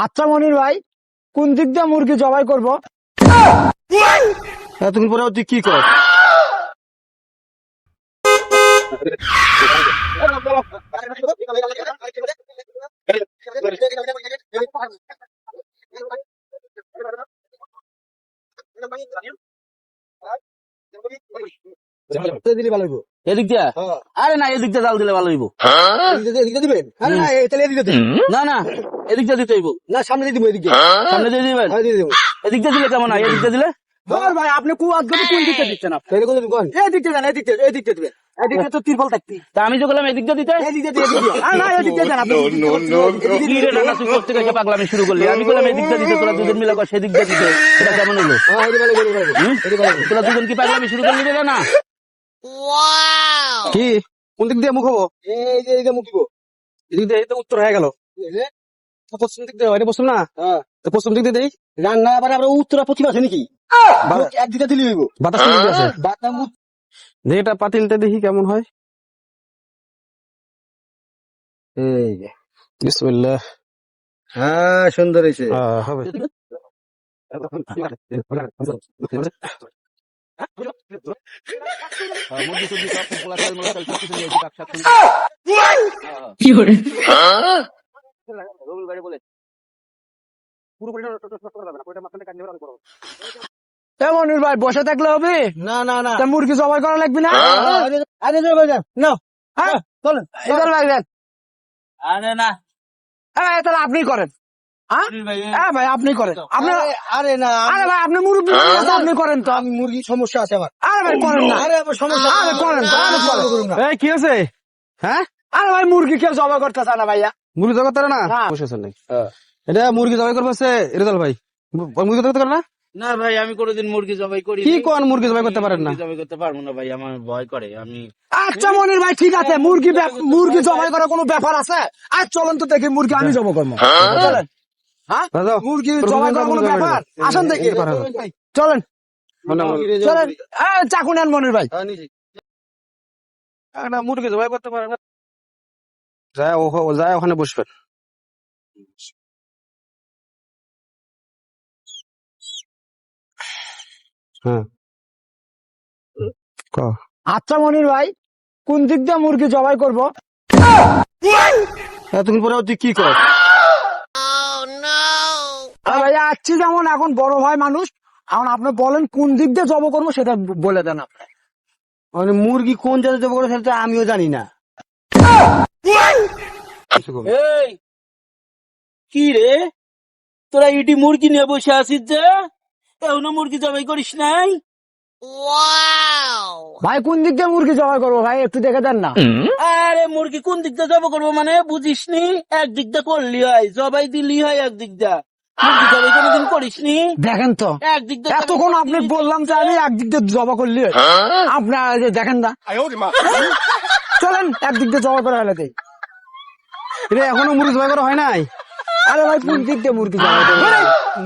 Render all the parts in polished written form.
আচ্ছা মনির ভাই, কোন দিক দিয়ে মুরগি জবাই করবো? তুমি পরে তুই কি কর? দিলে ভালো হইব। এদিক দিয়া? আরে না, এদিক দিয়ে জাল দিলে ভালো হইব। এদিকে দিবেন? তাহলে এদিকে দেন। না না, এদিক দিয়ে দিতে হইব। না, সামনে দিয়ে দিব। এদিকে সামনে দিয়ে দিবেন? দিয়ে দেবো। এদিক দিয়ে দিলে কেমন হয়? এদিক দিয়ে দিলে ভাই আপনি কোন দিকটা দিচ্ছেন? তাহলে কোন দিন কোন? এই দিকটা দেন, এই দিকটা দিবেন। এদিকে তো তিরপল থাকতি। তা আমি তো বললাম এদিক দিয়ে দিতে। এই দিকটা দিয়ে দিবি। না এই দিকটা দেন আপনি। কি রে রান্না তুই করতে গেছে পাগলামি শুরু করলি? আমি বললাম এদিক দিয়ে দিতে, তোরা দুজন মিলে কর সেদিক দিয়ে দিতে। এটা কেমন হলো? তোরা দুজন কি পাগলামি শুরু করলি রে না? কি কোন দিক দিয়ে মুখ হবো? এই যে এইদিকে মুখ দিব। এদিক দিয়ে এই তো উত্তর হয়ে গেল। পশ্চিম দিক দিয়ে পশ্চিম না? তো পশ্চিম দিক দিয়ে দেই। রান্না আবার আমরা উত্তর পশ্চিম আছে নাকি? একদিকে দিলে হইব। বাতাস কোন দিক দিয়ে আছে? এটা পাতিলটা দেখি কেমন হয়। এই যে বিসমিল্লাহ। হ্যাঁ, সুন্দর হয়েছে। হবে। মনির ভাই বসে থাকলে হবে না না না, তা মুরগি জবাই করা লাগবে না? আরে না, হ্যাঁ চলেন, এবার লাগবেন। আরে না, তাহলে আপনি করেন। হ্যাঁ ভাই আপনি করেন। আরে না, আরে ভাই আপনি মুরগি আপনি করেন তো। আমি মুরগি সমস্যা আছে আমার। আরে ভাই করেন না। আরে আমার সমস্যা। আরে করেন তো, আরে করেন। এই কি আছে? হ্যাঁ, আরে ভাই মুরগি কেউ জবাই করতে চায় না ভাইয়া। মুরগি জবাই করতে না? না। বসেছেন নাই? এটা মুরগি জবাই করবে সে রেজাল ভাই। মুরগি জবাই করতে পারে না? না ভাই, আমি কোনোদিন মুরগি জবাই করি কি কোন মুরগি জবাই করতে পারেন না? জবাই করতে পারবো না ভাই, আমার ভয় করে। আমি আচ্ছা মনির ভাই ঠিক আছে, মুরগি জবাই করার কোনো ব্যাপার আছে? আজ চলেন তো দেখি মুরগি আমি জবাই করবো। চলেন। হ্যাঁ মুরগি জবাই করার কোনো ব্যাপার? আসেন দেখি। চলেন চলেন। চাকু নেন মনির ভাই। একটা মুরগি জবাই করতে পারে না? যায় ওখানে বসবেন। হ্যাঁ, আচ্ছা মনির ভাই, কোন দিক দিয়ে মুরগি জবাই করবো? তুমি পরে তুই কি কর? ভাইয়া আছি যেমন, এখন বড় ভাই মানুষ, এখন আপনি বলেন কোন দিক দিয়ে জবাই করবো সেটা বলে দেন আপনি। মানে মুরগি কোন জায়গায় জবাই করে সেটা আমিও জানি না। এই কি রে, তোরা ইটি মুরগি নিয়ে বসে আছিস যে? এখনো মুরগি জবাই করিস নাই? ভাই কোন দিক দিয়ে মুরগি জবাই করবো ভাই একটু দেখে দেন না। আরে মুরগি কোন দিক দিয়ে জবাই করবো মানে বুঝিস নি? এক দিক দিয়ে করলি হয়, জবাই দিলি হয় এক দিক দিয়ে। মুরগি জবাই কোনোদিন করিস নি? দেখেন তো, এক দিক দিয়ে এতক্ষণ আপনি বললাম যে আমি একদিক দিয়ে জবা করলি, আপনার দেখেন না। চলেন একদিক দিয়ে জবা করে ফেলাতে। এখনো মুরগি জবাই করা হয় নাই? আরে ভাই কোন দিক দিয়ে মুরগি জবাই করবো?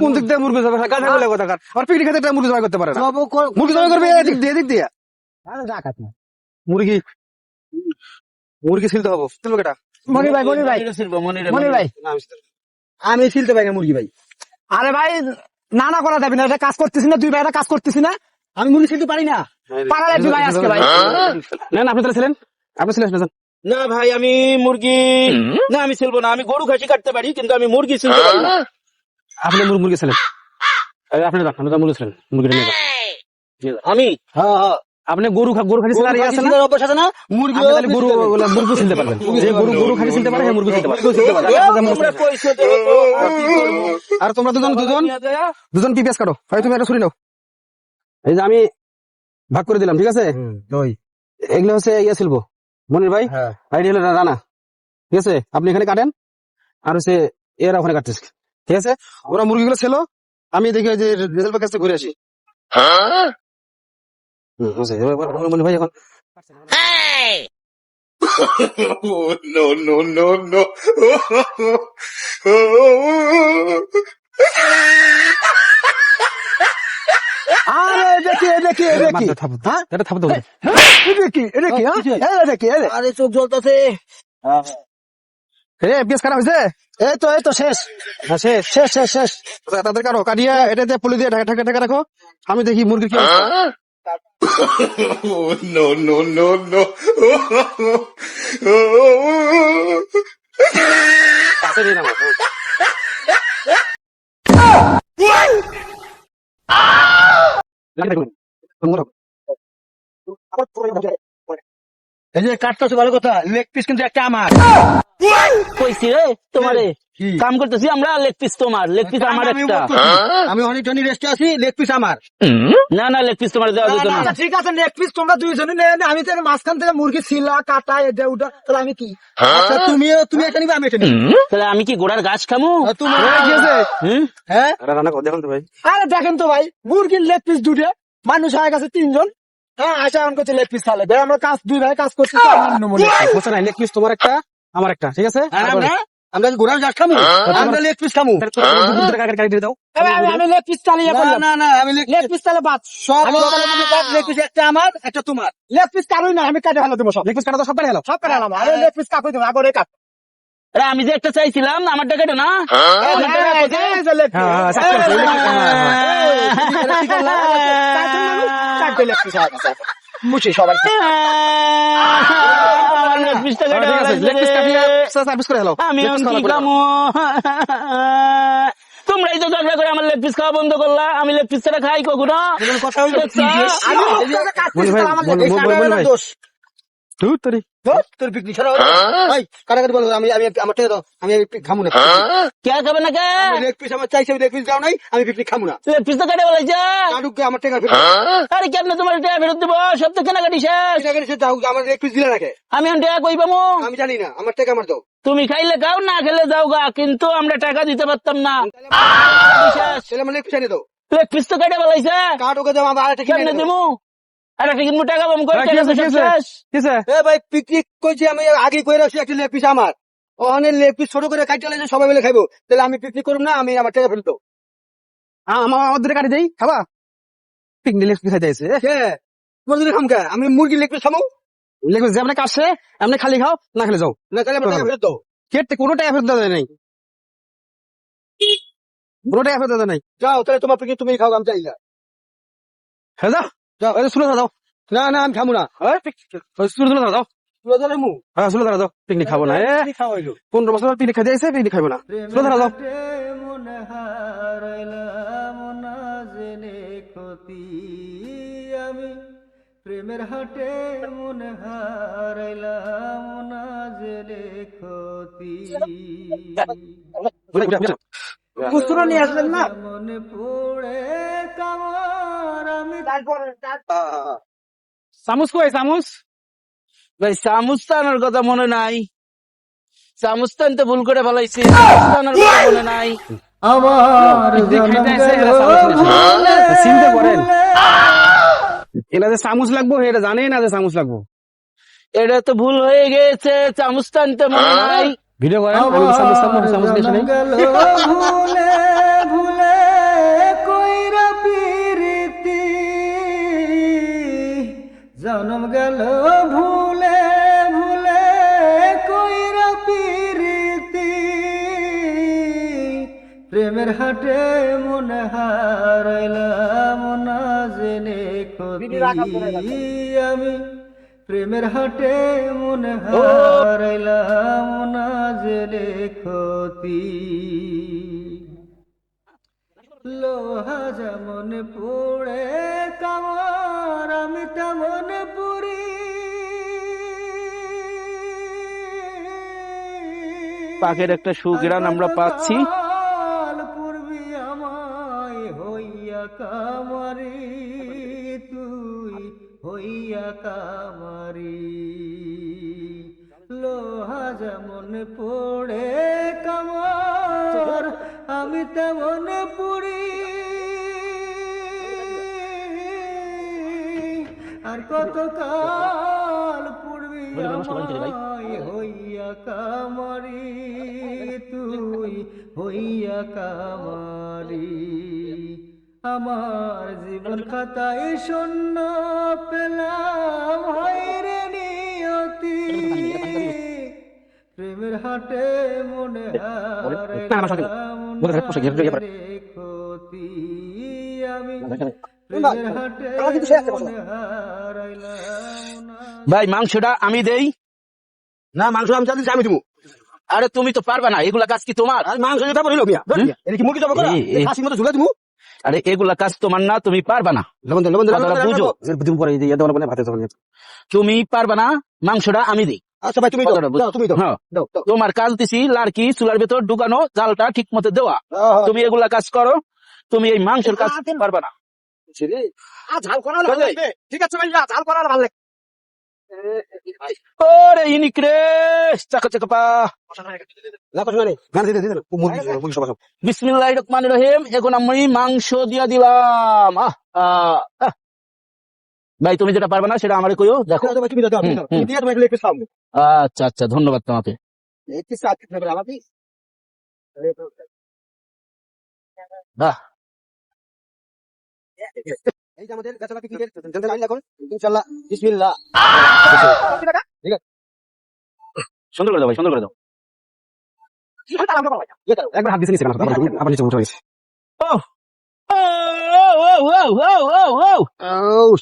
কোন দিক দিয়ে মুরগি জবাই গাধা বলে কথা কার? আর পিকনিক খেতে একটা মুরগি জবাই করতে পারে না। মুরগি জবাই করবে এদিক দিয়ে এদিক দিয়ে। মুরগি মুরগি ছিলতে হবো। তুলবে কেটা? মনির ভাই মনির ভাই আমি ছিলতে পারি না মুরগি ভাই। আরে ভাই না করা যাবে না, এটা কাজ করতেছি না, দুই ভাই এটা কাজ করতেছি না, আমি মুরগি ছিলতে পারি না। পারা লাগবে ভাই আজকে ভাই। না আপনি তাহলে ছিলেন, আপনি ছিলেন না? না ভাই, আমি মুরগি না, আমি ছিলবো না। আমি গরু খাসি কাটতে পারি, কিন্তু আমি মুরগি ছিলতে পারি না। আপনি মুরগি ছিলেন? আপনি মুরগি ছিলেন, মুরগিটা নিয়ে যান। আমি আপনি গরু খাসি ছিলেন অভ্যাস আছে না? মুরগি মুরগি ছিলতে পারবেন। যে গরু খাসি ছিলতে পারে, মুরগি ছিলতে পারে। আর তোমরা দুজন পিপিএস কাটো। হয় তুমি একটা ছুরি নাও। এই যে আমি ভাগ করে দিলাম, ঠিক আছে? এগুলো হচ্ছে ইয়ে ছিলবো মনির ভাই, আইডি হলো রানা, ঠিক আছে? আপনি এখানে কাটেন, আর হচ্ছে এরা ওখানে কাটতেছে, ঠিক আছে? ওরা মুরগিগুলো ছিল, আমি দেখি যে রেজাল্ট কাছে ঘুরে আসি। মনির ভাই এখন no, no, no, no. আরে দেখি হ্যাঁ এটা থাপতে হবে। দেখি আরে চোখ জ্বলতেছে। পিএস কাটা হয়েছে? এই তো শেষ হ্যাঁ শেষ। শেষ শেষ শেষ আচ্ছা, তাদের কাটো, কাটিয়ে এটাতে পলি দিয়ে ঢাকা ঢাকা ঢাকা রাখো। আমি দেখি মুরগির কি অবস্থা। Oh, no, no, no, no. কাছে দিয়ে নাও। এই যে কাটতেছে ভালো কথা, লেগ পিস কিন্তু একটা আমার। কইছি রে তোমারে কাম করতেছি আমরা, লেগ পিস তোমার, লেগ পিস আমার একটা। আমি অনেক জনই রেস্টে আছি, লেগ পিস আমার। না না, লেগ পিস তোমার দেওয়া যেত না। আচ্ছা, ঠিক আছে, লেগ পিস তোমরা দুইজনই নেন, আমি তো মাঝখান থেকে মুরগি ছিলা কাটা এটা ওটা, তাহলে আমি কি? আচ্ছা, তুমি এটা নিবে, আমি এটা নিব। তাহলে আমি কি গোড়ার গাছ খামু? তোমার কি আছে? হুম? হ্যাঁ, রান্না করো, দেখুন তো ভাই। আরে দেখেন তো ভাই, মুরগির লেগ পিস দুটো, মানুষ হয়ে গেছে 3 জন। হ্যাঁ, আশা এখন করছে লেগ পিস তাহলে ভাই, আমরা দুই ভাই কাজ করছি, বুঝছো না, লেগ পিস তোমার একটা, আমার একটা, ঠিক আছে? আমরা কি ঘোড়ার গাছ খামু? আমরা লেগ পিস খামু। গাড়ি দিয়ে দাও। আমি লেগ পিস চালিয়ে বললাম। না আমি লেগ পিস তাহলে বাদ সব। লেগ পিস একটা আমার, একটা তোমার। লেগ পিস কারোই না, আমি কাটে ফেলে দেবো সব। লেগ পিস কাটা তো সব কাটে গেল। সব কাটে আলাম, আরে লেগ পিস কাকুই দেবো, আগরে কাট। আরে আমি যে একটা চাইছিলাম, আমার টাকাটা না। মুছি সবাই। আমার লেগ পিসটা কেটে ঠিক আছে, লেগ পিস কাটিয়ে সার্ভিস করে গেল। আমি এখন কি খামু? তোমরাই তো ঝগড়া করে আমার লেগ পিস খাওয়া বন্ধ করলা। আমি লেগ পিস ছাড়া খাই কখনো? তোর পিকনিক ছাড়া কাটাকাটি বলবো, আমি আমার টেকে দাও, আমি খামু না। কে খাবে না কে? লেগ পিস আমার চাইছে, লেগ পিস যাও নাই, আমি পিকনিক খামু না। লেগ পিস তো কেটে বলাইছে। কাটুকে আমার টেকা আরে কেমনে তোমার টাকা ফেরত দেবো? সব তো কেনাকাটি শেষ। আমার লেগ পিস দিলে রাখে, আমি এখন টাকা কই পাবো? আমি জানি না, আমার টেকা আমার দাও। তুমি খাইলে খাও, না খেলে যাও গা, কিন্তু আমরা টাকা দিতে পারতাম না। ছেলে আমার লেগ পিস এনে দাও। লেগ পিস তো কেটে বলাইছে। কাটুকে দাও, আমার আরেকটা কেমনে কিনে দাও। দিমু? আরেকটা কিনবো, টাকা পাবো কই? কি টাকা তো আছে, সব কি আছে? শেষ। কিসে? এ ভাই, পিকনিক কইছি আমি, আগে কই রাখছি একটা লেগ পিস আমার। অনেক লেগ পিস ছোট করে কাটতে লাগছে, সবাই মিলে খাইবো, তাহলে আমি পিকনিক করব না, আমি আমার টাকা ফেরত দাও। আমার দুটো কাটি দেই, খাবা? পিকনিক লেগ পিস খাইতে আছে। কে মুরগি খাম কে? আমি মুরগি লেগ পিস খামু লেগ পিস যেমন কাটছে, এমনি খালি খাও, না খেলে যাও। না, তাহলে আমার টাকা ফেরত দাও। কেটে কোনো টাকা ফেরত দেওয়া যায় নাই, কোনো টাকা ফেরত দেওয়া নাই। যাও, তাহলে তোমার পিকনিক তুমি খাও, আমি চাই না। হ্যাঁ যাও, যাও, এই সুরে দাও। না না, আমি খামু না। সুরে দাও। তুই ধরে মু হ্যাঁ সুরে দাও, পিকনিক খাবো না। 15 বছর পিকনিক খাইতে আইছে, পিকনিক খাবো না। সুরে দাও। মনে হারাইলাম না জেনে ক্ষতি আমি, প্রেমের হাটে মনে হারাইলাম না জেনে ক্ষতি। খুচরো নিয়ে আসলেন না? মনে পড়ে কামার আমি চামচ কই চামচ? ভাই চামচ টানার কথা মনে নাই। চামচ টানতে ভুল করে ফেলাইছি। চামচ টানার কথা মনে নাই। আমার খাইতে আইছে, এরা চামচ নিয়ে আসে। চিন্তা করেন, এরা যে চামচ লাগবো এটা জানেই না যে চামচ লাগবো। এটা তো ভুল হয়ে গেছে, চামচ টানতে মনে নাই। ভিডিও করেন, আমি চামচ নিয়ে আসি নাই। গেল ভুলে ভুলে কইরা পিরিতি, জনম গেল ভুলে ভুলে কইরা পিরিতি, প্রেমের হাটে মনে হারাইলাম না জেনে ক্ষতি আমি, প্রেমের হাটে মনে হারাইলাম না জেনে ক্ষতি। লোহা যেমন পড়ে কামার আমি তেমন পুরি, পাখির একটা সুঘ্রাণ আমরা পাচ্ছি। পূর্বী আমায় হইয়া কামারি, তুই হইয়া কামারি। লোহা যেমন পড়ে কামার আমি তেমন পুরি, আর কত কাল পূর্বী আমায় হইয়া কামারি, তুই হইয়া কামারি। আমার জীবন খাতায় শূন্য পেলাম হায়রে নিয়তি, প্রেমের হাটে মনে না, আমার সাথে বলে থাক, পোশাক, ইয়ে করে। ক্ষতি আমি এখানে। প্রেমের হাটে আমার কিন্তু সে আছে, বসো। মনে হারাইলাম না। ভাই মাংসটা আমি দেই। না, মাংস আমি চাচ্ছি, আমি দিব। আরে তুমি তো পারবা না, এগুলা কাজ কি তোমার? আর মাংস যেটা বলিল মিয়া, ধর মিয়া। এটা কি মুরগি জবাই করা? খাসির মতো ঝুলে দিমু। আরে এগুলা কাজ তোমার না, তুমি পারবা না। লবণ দে, লবণ দে, কথাটা বুঝো। দিন পরে এই যে দেওয়ার পরে ভাতে যখন। তুমি পারবা না, মাংসটা আমি দিই। আচ্ছা ভাই, তুমি দাও, কথাটা বুঝো। দাও, তুমি দাও। হ্যাঁ। দাও, দাও। তোমার কাজ দিছি লাড়কি চুলার ভেতর ঢুকানো, জালটা ঠিক মতো দেওয়া। তুমি এগুলা কাজ করো, তুমি এই মাংসের কাজ পারবা না। ঝাল করা ভালো লাগবে। ঠিক আছে ভাইয়া, ঝাল করা ভালো লাগবে। ওরে ইনিক রে, চাকা চাকা পা। লাগাস মানে গান দিতে দিতে মুরগি মুরগি সব সব। বিসমিল্লাহির রহমানির রহিম। এখন আমি মাংস দিয়া দিলাম। ভাই তুমি যেটা পারবে না সেটা আমারে কইও, দেখো। দাও ভাই, তুমি দাও, তুমি দাও। তুমি দিয়ে তোমাকে একটু খাও। আচ্ছা আচ্ছা, ধন্যবাদ তোমাকে। একটু সাথ খাবে আমাকে। বাহ, এই যে আমাদের গাছালা পিকনিকের জানতে লাইন এখন ইনশাআল্লাহ বিসমিল্লাহ। সুন্দর করে দাও ভাই, সুন্দর করে দাও। একবার হাত দিছে নিচে আবার নিচে উঠে গেছে। ও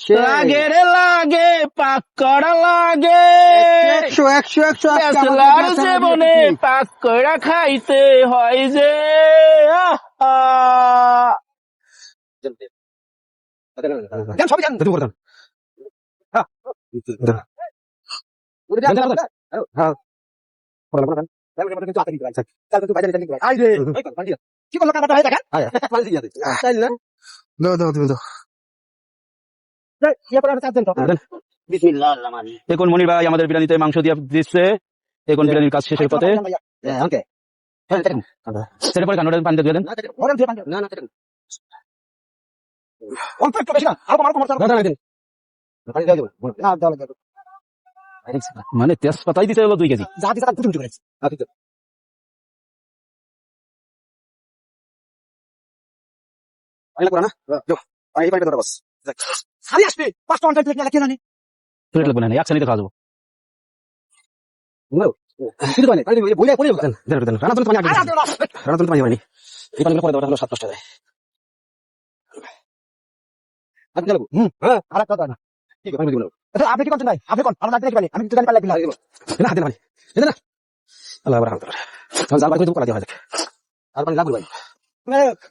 শিট। লাগে রে লাগে, পাক করা লাগে। 100 ব্যাচেলার জীবনে পাক কইরা খাইতে হয় যে। দেন সবই দেন তুমি করে দেন। হ্যাঁ ওরে দেন হ্যাঁ পড়া পড়া দেন কিন্তু আতে দিতে পারছে তাহলে তো বাইরে দিতে পারছে আই রে কি করলো কাটা হয় দেখেন পানি দিয়ে দে তাই না দাও দাও তুমি দাও ইয়া পড়া চাপ দেন তো বিসমিল্লাহ রহমান এখন মনির ভাই আমাদের বিরিয়ানিতে মাংস দিয়ে দিচ্ছে। এখন বিরিয়ানির কাজ শেষের পথে। ওকে হ্যাঁ দেখেন সেটা পরে কানোটা পানিতে দিয়ে দেন। না দেখেন ওরে দিয়ে পানি না না দেখেন অল্প একটু বেশি না আর কমার না না দেন পানি দিয়ে দেব না দাও দাও মানে তেজপাতাই দিতে হলো 2 কেজি। যা দিছে তা কুচি কুচি করেছে আচ্ছা পানি লাগবে না দাও পানি পানি দাও বস সারি আসবে 5 ঘন্টা থেকে লাগে না তুই লাগবে না, একসাথে খাওয়া যাবো। নো কিন্তু পানি পানি বইলে পড়ে দেন দেন দেন রানা তুমি পানি আগে রানা তুমি পানি পানি এই পানি করে দাও হলো 7 টাকা আপনি লাগো হ্যাঁ আর কথা না ঠিক আছে পানি দিব আচ্ছা আপনি কি করছেন ভাই আপনি কোন আমরা লাগতে পারি আমি তো জানি পানি লাগবে না দেন পানি দেন না আল্লাহ রাহমাত তাহলে যাও ভাই তুমি করা দিও আর পানি লাগবে ভাই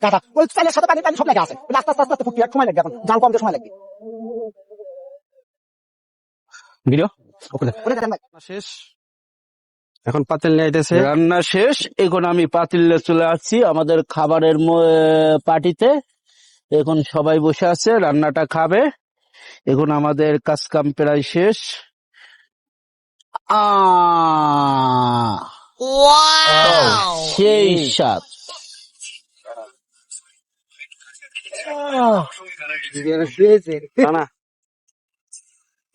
কাটা ওই চালের সাথে পানি পানি সব লাগে আছে আস্তে আস্তে আস্তে ফুটিয়ে সময় লাগবে এখন জাল কম সময় লাগবে ভিডিও ওকে দেন ভাই শেষ এখন পাতিল নিয়ে আইতেছে রান্না শেষ। এখন আমি পাতিলে চলে আসছি আমাদের খাবারের পার্টিতে। এখন সবাই বসে আছে, রান্নাটা খাবে। এখন আমাদের কাজ কাম প্রায় শেষ। সেই স্বাদ।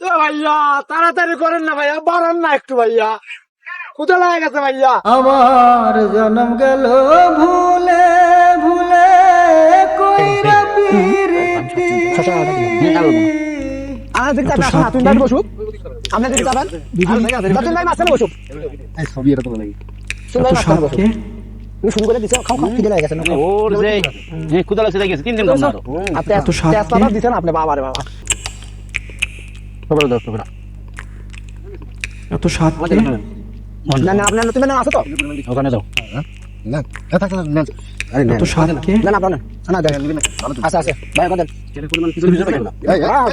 না ভাইয়া তাড়াতাড়ি করেন না ভাইয়া, বাড়ান না একটু ভাইয়া, কোথায় লাগে গেছে ভাইয়া। আমার জন্ম গেল ভুলে ভুলে কইরা পিরিতি আমার দিকে তাকান না, তুমি বাইরে বসুক, আপনার দিকে তাকান, তুমি ভাই মাঝখানে বসুক, সবই এটা তো লাগে তুমি ভাই মাঝখানে বসুক। তুমি শুরু করে দিছো, খাও খাও, খিদে লেগে গেছে না? ওর যে কুদালা সেটা গেছে 3 দিন কম না আরো। আপনি এত তেজপাতা দিছেন আপনি, বাবা রে বাবা। খবর দাও খবর। এত স্বাদ না না আপনার তুমি না আছে তো? ওখানে দাও। না থাক না না আরে না এত স্বাদ কে না না আপনার না দেন, আচ্ছা আচ্ছা ভাই কত দেন? এর পরিমাণ কিছু কিছু লাগে না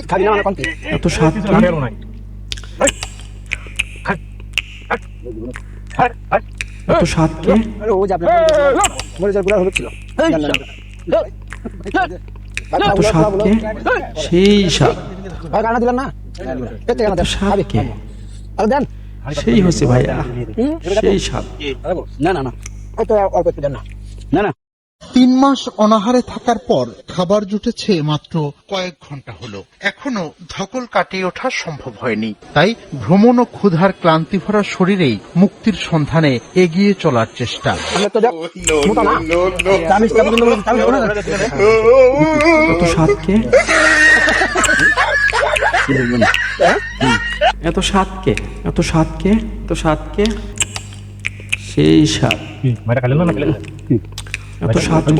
খাবি না মানে কোন? এত স্বাদ কে এত স্বাদ কে আরে ও যে আপনার মরিচের গুঁড়া হলুদ ছিল, এত স্বাদ কে সেই স্বাদ ভাই কানা দিলেন না? পেতে কানা এত দেন, স্বাদ খাবি কে আরে দেন, সেই হচ্ছে ভাইয়া সেই স্বাদ না না না ওই তো অল্প একটু দেন না। না না 3 মাস অনাহারে থাকার পর খাবার জুটেছে মাত্র কয়েক ঘন্টা হলো। এখনো ধকল কাটিয়ে ওঠা সম্ভব হয়নি, তাই ভ্রমণ ও ক্ষুধার ক্লান্তি ভরা শরীরেই মুক্তির সন্ধানে এগিয়ে চলার চেষ্টা। আপনার তো দেখ মোটা না, তামিজ তামিজ তামিজ শোনা যায়। এত স্বাদ কে এত স্বাদ কে এত স্বাদ কে এত স্বাদ কে সেই স্বাদ এত স্বাদ কে?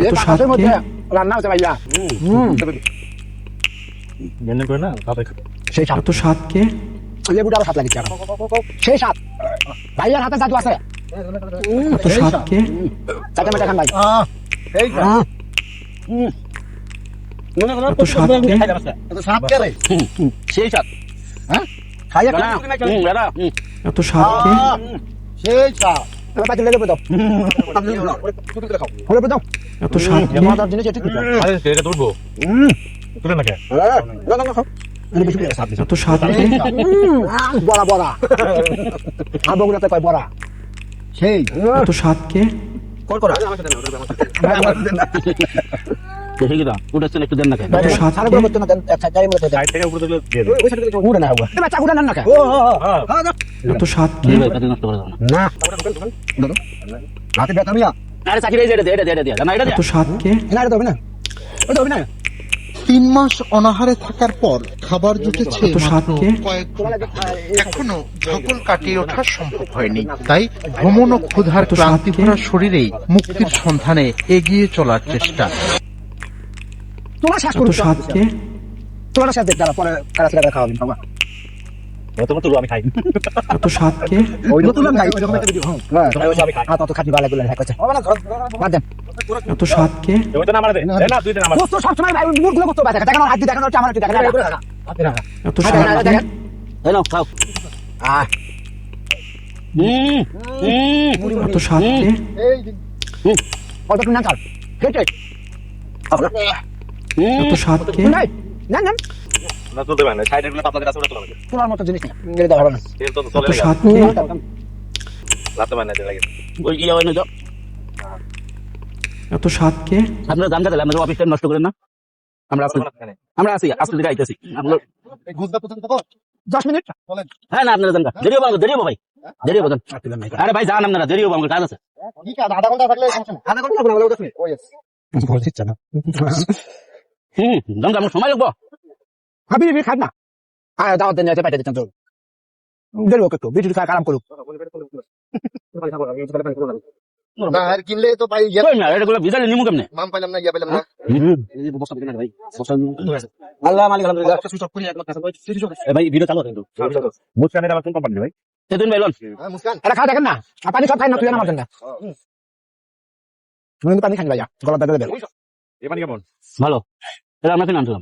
এত স্বাদ কে? রান্না হচ্ছে ভাইয়া সেই স্বাদ এত স্বাদ কে? লেবুটা আরো স্বাদ লাগিচ্ছে এখন। সেই স্বাদ ভাইয়ার হাতে জাদু আছে এত স্বাদ কে? চাটা মেটা খান ভাই এত স্বাদ কে? সেই সাত খাইয়া দাদা দাদা এত স্বাদ কে? পাঁচিল লেবু দাও লেবু দাও এত স্বাদ কে? মজার জিনিস এটি কি এত স্বাদ কে? বড়া বড়া আর বগুড়াতে কয় বড়া সেই এত স্বাদ কে? দেখে গেলাম উঠেছেন একটু দেন না কেন এত স্বাদ সারা কে? বড় করতে না দেন একটা গাড়ি মধ্যে দেন উড়ে না হুয়া এবার চাকুটা নেন না কে এত স্বাদ কে? কাজে নষ্ট করে দাও না না রাতে ব্যথা মিয়া আরে চাকরি এটা দে এটা দে না এটা দে এত স্বাদ কে? না এটা হবে না ওটা হবে না 3 মাস অনাহারে থাকার পর খাবার জুটেছে এত স্বাদ মাত্র কে? কয়েক ঘন্টা। এখনো ধকল কাটিয়ে ওঠা সম্ভব হয়নি, তাই ভ্রমণ ও ক্ষুধার এত স্বাদ ক্লান্তি কে? ভরা শরীরেই মুক্তির সন্ধানে এগিয়ে চলার চেষ্টা। তোমার শ্বাস এত করুন স্বাদ কে? তোমার শ্বাস দেখ দাঁড়া পরে কারা ছেড়ে খাওয়াবেন বাবা এত স্বাদ কে? ওই নতুন ভাই ওই রকম একটা ভিডিও হ্যাঁ হাত অত খাটি বালা গুলো হ্যাঁ কইছে বাদ দেন এত স্বাদ কে? কত সব সময় ভাই মুখগুলো কত ব্যথা দেখেন আমার হাত দিয়ে দেখেন হচ্ছে আমার একটু দেখেন এত স্বাদ কে? দেখেন এই নাও খাও আহ এত স্বাদ কে? অত একটু নেন স্যার কেটে এত স্বাদ কে? নাই নেন নেন তোমার মতো জিনিস নেই গেলে দেওয়া হবে না এত স্বাদ কে? ওই ইয়ে হয় না যাও এত স্বাদ কে? আপনারা জানতে গেলে আমাদের অফিসটা নষ্ট করেন না আমরা আছি আজকে দিকে আইতেছি আপনার 10 মিনিট হ্যাঁ না আপনারা জান দেরি হবো ভাই দেরি হবো যান। আরে ভাই যান আপনারা দেরি হবো আমার কাজ আছে আধা ঘন্টা লাগবে 10 মিনিট ওয়েস বলছিস না জান আমার সময় লাগবো হাবিবি খান না আর দাওয়াত দেন যাতে পাঠিয়ে দিতেন তো দেরি হোক একটু বিটুর খা আরাম করুক না আর কিনলে তো পাই কই না এটা গুলো ভিজালে নিমু কেমনে মাম পাইলাম না ইয়া পাইলাম না আল্লাহ মালিক আলহামদুলিল্লাহ ভাই ভিডিও চালু কিন্তু সেদিন ভাই লন হ্যাঁ মুস্কান এটা খা দেখেন না আর পানি সব খাই না তুই আমার জন্য তুমি কিন্তু পানি খান ভাইয়া গলা দাদা দেবে ভালো এটা আমরা কিনে আনছিলাম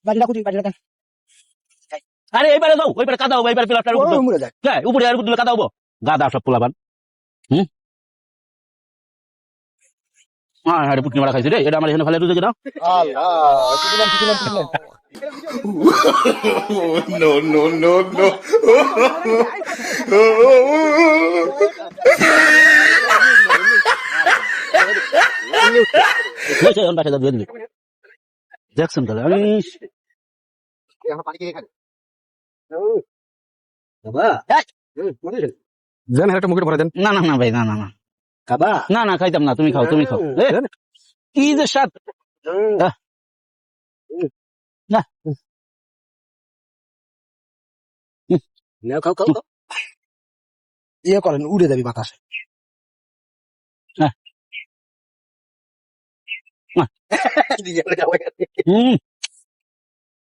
বাড়িটা কুটি বাড়িটা দেন আরে এইবারে যাও ওইবারে কাদা হবো এইবারে প্লাস্টার উপর ও মরে যায় হ্যাঁ উপরে আর দিলে কাদা হবো গাদা সব পোলাবান হ্যাঁ হ্যাঁ পুটনি মারা খাইছি রে এটা আমার এখানে ফেলে রুজে দাও no, no, no, no. হয়েছে এখন বাসা দিয়ে দিলি দেখছেন তাহলে আমি পানি খেয়ে খান জান একটা মুখে ভরে দেন। না না না ভাই না না না খাবা না না খাইতাম না তুমি খাও তুমি খাও এ, কি যে স্বাদ আহ, না খাও খাও ইয়ে করেন উড়ে যাবি বাতাসে হুম